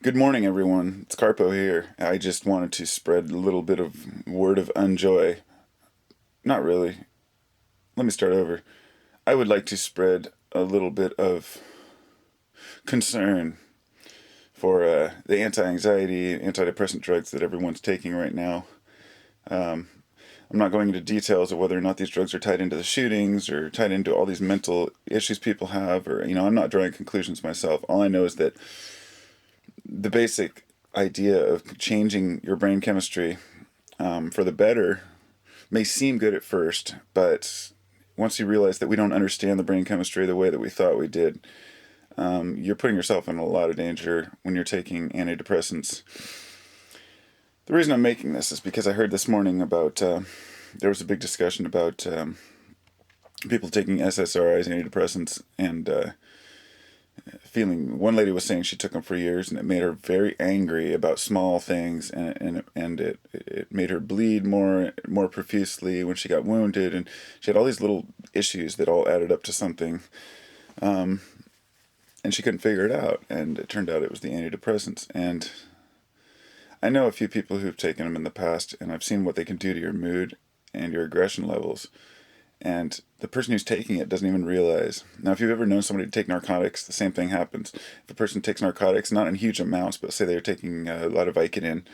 Good morning, everyone. It's Carpo here. I just wanted to spread a little bit of word of unjoy. Not really. Let me start over. I would like to spread a little bit of concern for the anti-anxiety, antidepressant drugs that everyone's taking right now. I'm not going into details of whether or not these drugs are tied into the shootings or tied into all these mental issues people have, or, I'm not drawing conclusions myself. All I know is that the basic idea of changing your brain chemistry for the better may seem good at first, but once you realize that we don't understand the brain chemistry the way that we thought we did, you're putting yourself in a lot of danger when you're taking antidepressants. The reason I'm making this is because I heard this morning about there was a big discussion about people taking SSRIs, antidepressants, and feeling. One lady was saying she took them for years, and it made her very angry about small things, and it made her bleed more profusely when she got wounded, and she had all these little issues that all added up to something, and she couldn't figure it out. And it turned out it was the antidepressants. And I know a few people who've taken them in the past, and I've seen what they can do to your mood and your aggression levels. And the person who's taking it doesn't even realize. Now, if you've ever known somebody to take narcotics, the same thing happens. If a person takes narcotics, not in huge amounts, but say they're taking a lot of Vicodin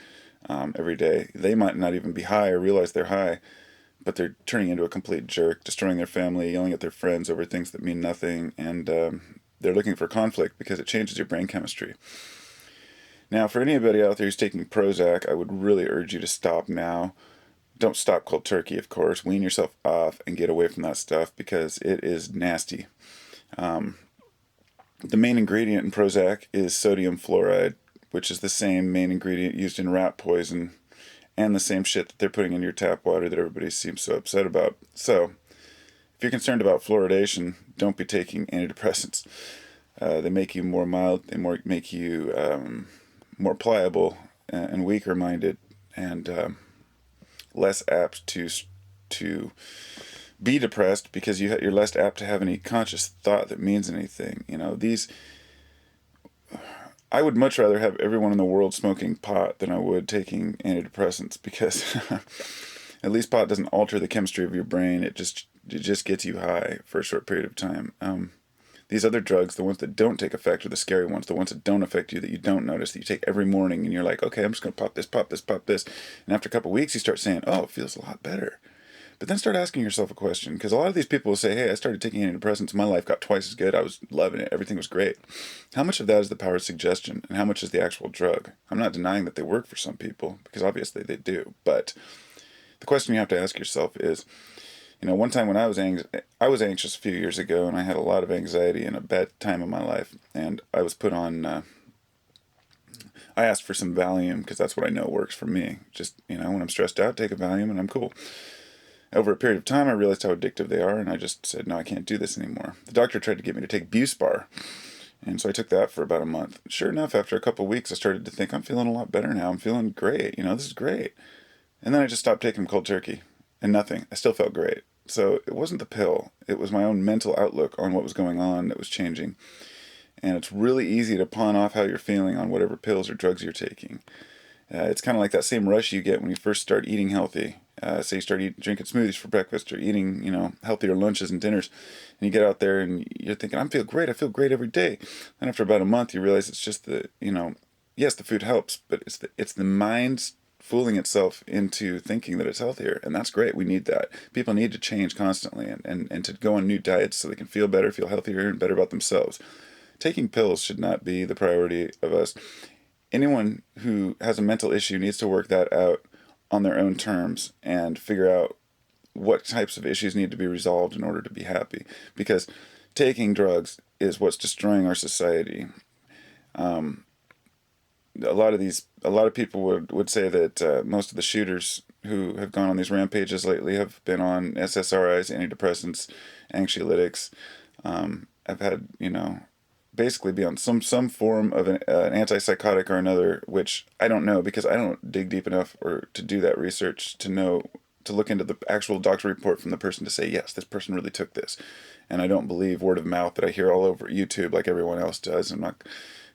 every day, they might not even be high or realize they're high, but they're turning into a complete jerk, destroying their family, yelling at their friends over things that mean nothing, and they're looking for conflict because it changes your brain chemistry. Now, for anybody out there who's taking Prozac, I would really urge you to stop now. Don't stop cold turkey, of course. Wean yourself off and get away from that stuff because it is nasty. The main ingredient in Prozac is sodium fluoride, which is the same main ingredient used in rat poison and the same shit that they're putting in your tap water that everybody seems so upset about. So, if you're concerned about fluoridation, don't be taking antidepressants. They make you more mild, they make you more pliable and weaker minded, and less apt to be depressed because you're less apt to have any conscious thought that means anything. I would much rather have everyone in the world smoking pot than I would taking antidepressants because at least pot doesn't alter the chemistry of your brain. It just gets you high for a short period of time. These other drugs, the ones that don't take effect, are the scary ones. The ones that don't affect you, that you don't notice, that you take every morning, and you're like, okay, I'm just going to pop this, pop this, pop this. And after a couple of weeks, you start saying, oh, it feels a lot better. But then start asking yourself a question, because a lot of these people will say, hey, I started taking antidepressants, my life got twice as good, I was loving it, everything was great. How much of that is the power of suggestion, and how much is the actual drug? I'm not denying that they work for some people, because obviously they do. But the question you have to ask yourself is, one time when I was anxious a few years ago, and I had a lot of anxiety and a bad time in my life, and I was put on. I asked for some Valium because that's what I know works for me. Just when I'm stressed out, take a Valium and I'm cool. Over a period of time, I realized how addictive they are, and I just said, no, I can't do this anymore. The doctor tried to get me to take Buspar, and so I took that for about a month. Sure enough, after a couple of weeks, I started to think, I'm feeling a lot better now. I'm feeling great. This is great. And then I just stopped taking them cold turkey. And nothing. I still felt great. So it wasn't the pill. It was my own mental outlook on what was going on that was changing. And it's really easy to pawn off how you're feeling on whatever pills or drugs you're taking. It's kind of like that same rush you get when you first start eating healthy. Say you start drinking smoothies for breakfast or eating, healthier lunches and dinners. And you get out there and you're thinking, I feel great every day. And after about a month, you realize it's just yes, the food helps, but it's the mind's fooling itself into thinking that it's healthier, and that's great. We need that. People need to change constantly and to go on new diets so they can feel better, feel healthier, and better about themselves. Taking pills should not be the priority of us. Anyone who has a mental issue needs to work that out on their own terms and figure out what types of issues need to be resolved in order to be happy, because taking drugs is what's destroying our society. A lot of people would say that most of the shooters who have gone on these rampages lately have been on SSRIs, antidepressants, anxiolytics. Have had, basically be on some form of an antipsychotic or another, which I don't know because I don't dig deep enough or to do that research to know, to look into the actual doctor report from the person to say, yes, this person really took this. And I don't believe word of mouth that I hear all over YouTube like everyone else does. I'm not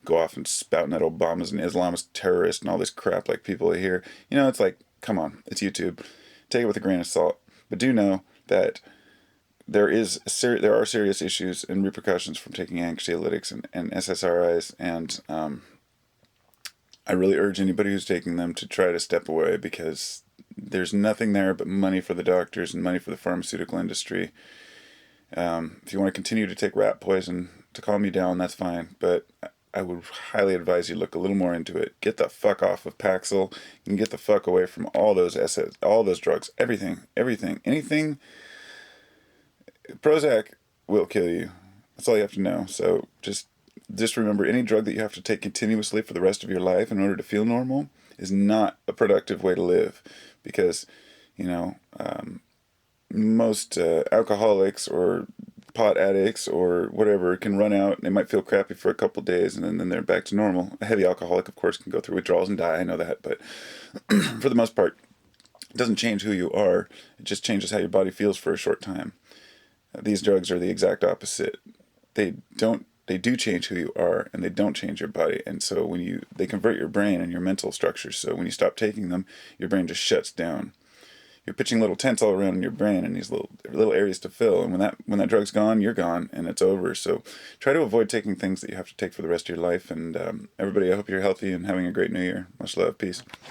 go off and spouting that Obama's an Islamist terrorist and all this crap like people hear. It's like, come on, it's YouTube. Take it with a grain of salt. But do know that there are serious issues and repercussions from taking anxiolytics and SSRIs, and I really urge anybody who's taking them to try to step away, because there's nothing there but money for the doctors and money for the pharmaceutical industry. If you want to continue to take rat poison to calm you down, that's fine, but I would highly advise you look a little more into it. Get the fuck off of Paxil and get the fuck away from all those drugs. Anything. Prozac will kill you. That's all you have to know. So just remember, any drug that you have to take continuously for the rest of your life in order to feel normal is not a productive way to live, because most alcoholics or pot addicts or whatever can run out. They might feel crappy for a couple days, and then they're back to normal. A heavy alcoholic, of course, can go through withdrawals and die. I know that, but for the most part, it doesn't change who you are. It just changes how your body feels for a short time. These drugs are the exact opposite. They do change who you are, and they don't change your body. And so they convert your brain and your mental structures. So when you stop taking them, your brain just shuts down. You're pitching little tents all around in your brain and these little areas to fill. And when that drug's gone, you're gone, and it's over. So try to avoid taking things that you have to take for the rest of your life. And everybody, I hope you're healthy and having a great new year. Much love. Peace.